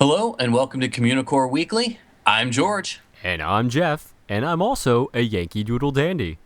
Hello and welcome to Communicore Weekly. I'm George. And I'm Jeff, and I'm also a Yankee Doodle Dandy.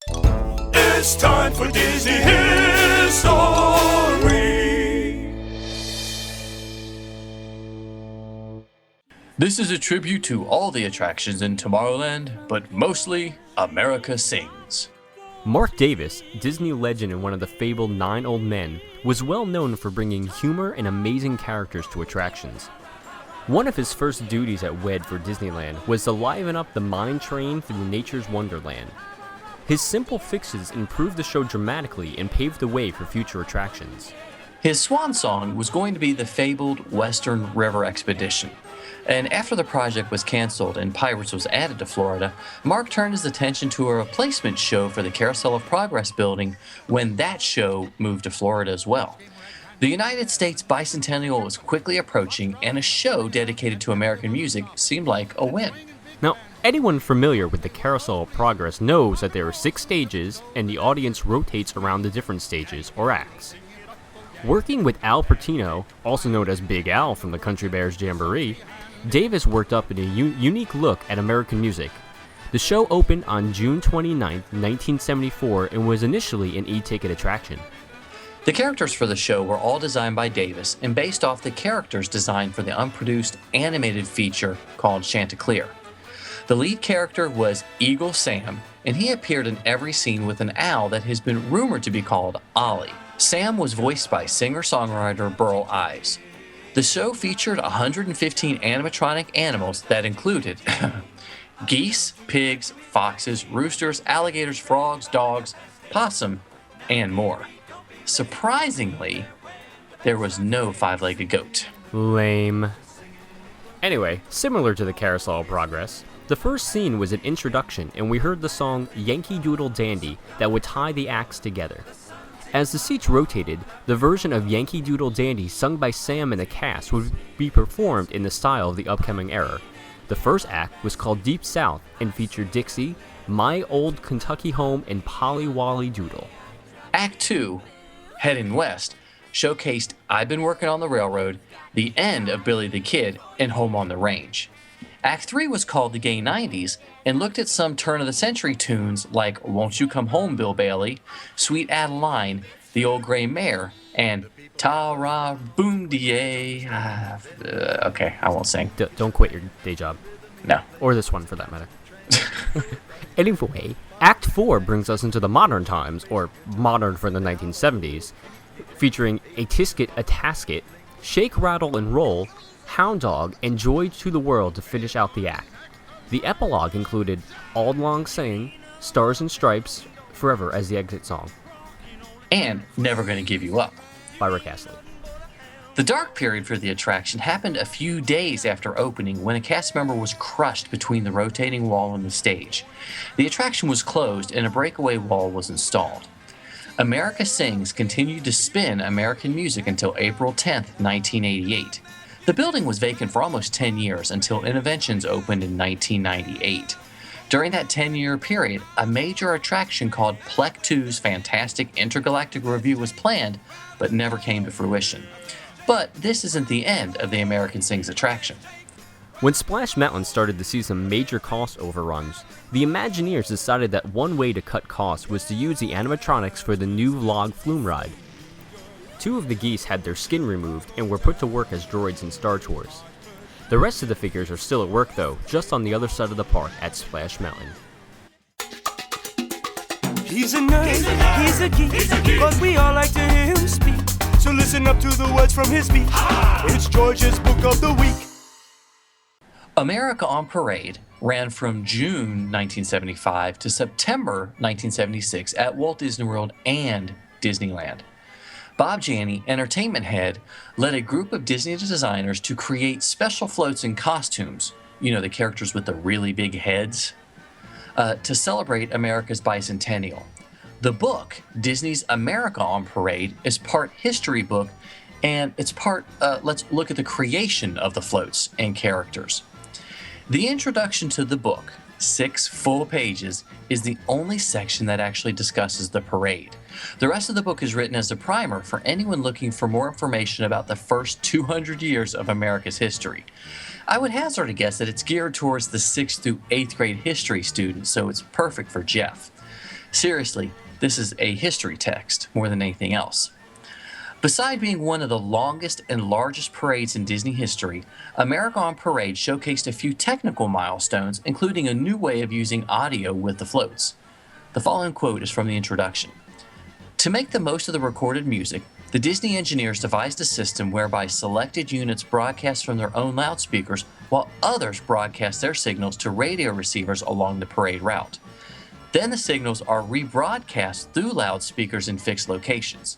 It's time for Disney History. This is a tribute to all the attractions in Tomorrowland, but mostly America Sings. Mark Davis, Disney legend and one of the fabled 9 Old Men, was well known for bringing humor and amazing characters to attractions. One of his first duties at WED for Disneyland was to liven up the mine train through Nature's Wonderland. His simple fixes improved the show dramatically and paved the way for future attractions. His swan song was going to be the fabled Western River Expedition. And after the project was canceled and Pirates was added to Florida, Mark turned his attention to a replacement show for the Carousel of Progress building when that show moved to Florida as well. The United States bicentennial was quickly approaching, and a show dedicated to American music seemed like a win. Now, anyone familiar with the Carousel of Progress knows that there are 6 stages, and the audience rotates around the different stages, or acts. Working with Al Pertino, also known as Big Al from the Country Bears Jamboree, Davis worked up in a unique look at American music. The show opened on June 29, 1974, and was initially an e-ticket attraction. The characters for the show were all designed by Davis and based off the characters designed for the unproduced animated feature called Chanticleer. The lead character was Eagle Sam, and he appeared in every scene with an owl that has been rumored to be called Ollie. Sam was voiced by singer-songwriter Burl Ives. The show featured 115 animatronic animals that included geese, pigs, foxes, roosters, alligators, frogs, dogs, possum, and more. Surprisingly, there was no 5-legged goat. Lame. Anyway, similar to the Carousel of Progress, the first scene was an introduction, and we heard the song Yankee Doodle Dandy that would tie the acts together. As the seats rotated, the version of Yankee Doodle Dandy sung by Sam and the cast would be performed in the style of the upcoming era. The first act was called Deep South and featured Dixie, My Old Kentucky Home, and Polly Wolly Doodle. Act 2, Heading West, showcased I've Been Working on the Railroad, the end of Billy the Kid, and Home on the Range. Act 3 was called The Gay 90s and looked at some turn-of-the-century tunes like Won't You Come Home, Bill Bailey, Sweet Adeline, The Old Gray Mare, and Ta-ra Boom Dee. Okay, I won't sing. Don't quit your day job. No. Or this one, for that matter. Anyway, Act 4 brings us into the modern times, or modern for the 1970s, featuring A Tisket, A Tasket, Shake, Rattle, and Roll, Hound Dog, and Joy to the World to finish out the act. The epilogue included Auld Lang Syne, Stars and Stripes, Forever as the exit song. And Never Gonna Give You Up by Rick Astley. The dark period for the attraction happened a few days after opening when a cast member was crushed between the rotating wall and the stage. The attraction was closed and a breakaway wall was installed. America Sings continued to spin American music until April 10, 1988. The building was vacant for almost 10 years until Interventions opened in 1998. During that 10-year period, a major attraction called Plek 2's Fantastic Intergalactic Review was planned, but never came to fruition. But this isn't the end of the American Sings attraction. When Splash Mountain started to see some major cost overruns, the Imagineers decided that one way to cut costs was to use the animatronics for the new log flume ride. 2 of the geese had their skin removed and were put to work as droids in Star Tours. The rest of the figures are still at work though, just on the other side of the park at Splash Mountain. He's a nerd, he's a geek, but we all like to hear him speak. So listen up to the words from his speech. It's George's Book of the Week. America on Parade ran from June 1975 to September 1976 at Walt Disney World and Disneyland. Bob Janney, entertainment head, led a group of Disney designers to create special floats and costumes, the characters with the really big heads, to celebrate America's bicentennial. The book, Disney's America on Parade, is part history book, and it's part, let's look at the creation of the floats and characters. The introduction to the book, 6 full pages, is the only section that actually discusses the parade. The rest of the book is written as a primer for anyone looking for more information about the first 200 years of America's history. I would hazard a guess that it's geared towards the 6th through 8th grade history students, so it's perfect for Jeff. Seriously, this is a history text more than anything else. Beside being one of the longest and largest parades in Disney history, America on Parade showcased a few technical milestones, including a new way of using audio with the floats. The following quote is from the introduction. To make the most of the recorded music, the Disney engineers devised a system whereby selected units broadcast from their own loudspeakers while others broadcast their signals to radio receivers along the parade route. Then the signals are rebroadcast through loudspeakers in fixed locations.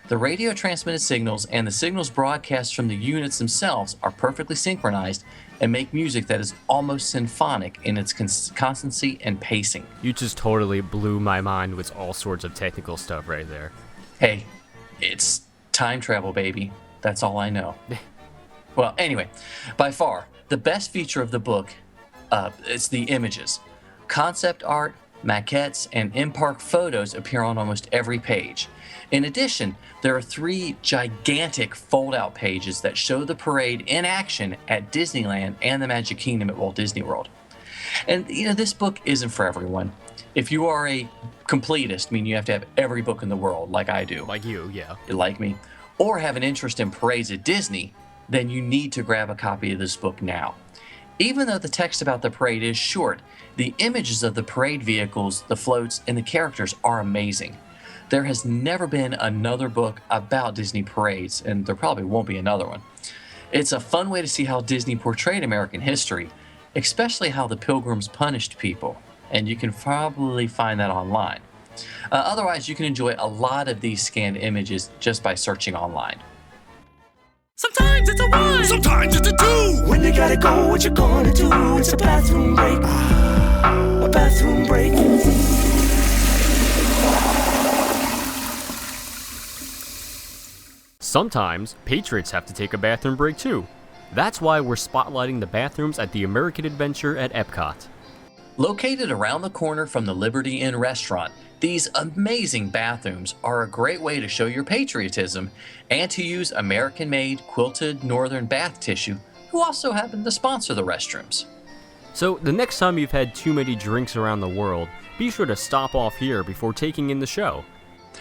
The radio transmitted signals and the signals broadcast from the units themselves are perfectly synchronized and make music that is almost symphonic in its constancy and pacing. You just totally blew my mind with all sorts of technical stuff right there. Hey, it's time travel, baby. That's all I know. Well, anyway, by far, the best feature of the book is the images. Concept art, maquettes, and in-park photos appear on almost every page. In addition, there are 3 gigantic fold-out pages that show the parade in action at Disneyland and the Magic Kingdom at Walt Disney World. And, this book isn't for everyone. If you are a completist, meaning you have to have every book in the world, like I do. Like you, yeah. Like me. Or have an interest in parades at Disney, then you need to grab a copy of this book now. Even though the text about the parade is short, the images of the parade vehicles, the floats, and the characters are amazing. There has never been another book about Disney parades, and there probably won't be another one. It's a fun way to see how Disney portrayed American history, especially how the Pilgrims punished people, and you can probably find that online. Otherwise, you can enjoy a lot of these scanned images just by searching online. Sometimes it's a 1, sometimes it's a 2. When you gotta go, what you gonna do? It's a bathroom break. A bathroom break. Sometimes, patriots have to take a bathroom break too. That's why we're spotlighting the bathrooms at the American Adventure at Epcot. Located around the corner from the Liberty Inn restaurant, these amazing bathrooms are a great way to show your patriotism and to use American-made quilted northern bath tissue, who also happen to sponsor the restrooms. So the next time you've had too many drinks around the world, be sure to stop off here before taking in the show.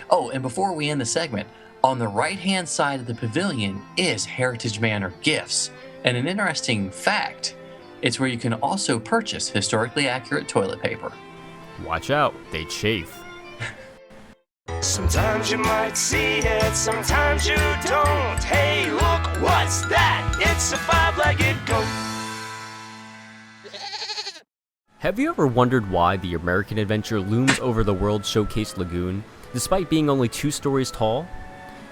Oh, and before we end the segment, on the right-hand side of the pavilion is Heritage Manor Gifts, and an interesting fact, it's where you can also purchase historically accurate toilet paper. Watch out, they chafe. Sometimes you might see it, sometimes you don't. Hey, look, what's that? It's a 5-legged goat. Have you ever wondered why the American Adventure looms over the World Showcase Lagoon, despite being only 2 stories tall?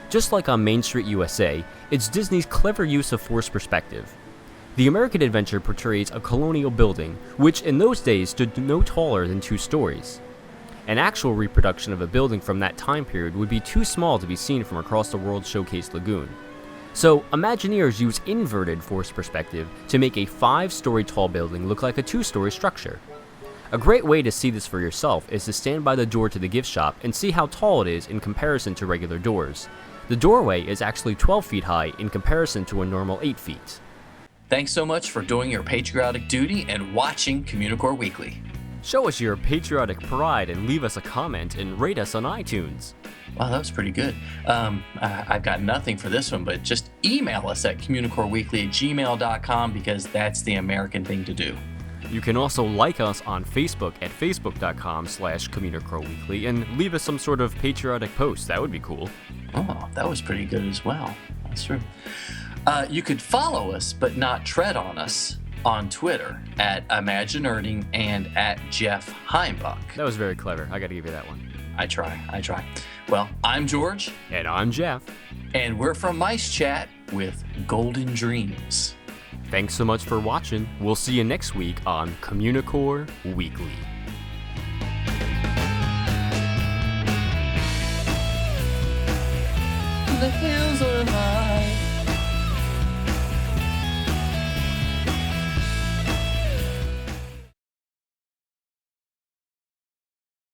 Just like on Main Street USA, it's Disney's clever use of forced perspective. The American Adventure portrays a colonial building, which in those days stood no taller than 2 stories. An actual reproduction of a building from that time period would be too small to be seen from across the World Showcase Lagoon. So, Imagineers use inverted forced perspective to make a 5-story tall building look like a 2-story structure. A great way to see this for yourself is to stand by the door to the gift shop and see how tall it is in comparison to regular doors. The doorway is actually 12 feet high in comparison to a normal 8 feet. Thanks so much for doing your patriotic duty and watching Communicore Weekly. Show us your patriotic pride and leave us a comment and rate us on iTunes. Wow, that was pretty good. I've got nothing for this one, but just email us at communicoreweekly@gmail.com because that's the American thing to do. You can also like us on Facebook at facebook.com/Communicore Weekly and leave us some sort of patriotic post. That would be cool. Oh, that was pretty good as well. That's true. You could follow us, but not tread on us, on Twitter at ImagineErding and at Jeff Heimbuck. That was very clever. I gotta give you that one. I try. Well, I'm George. And I'm Jeff. And we're from MiceChat with Golden Dreams. Thanks so much for watching. We'll see you next week on Communicore Weekly. The hills are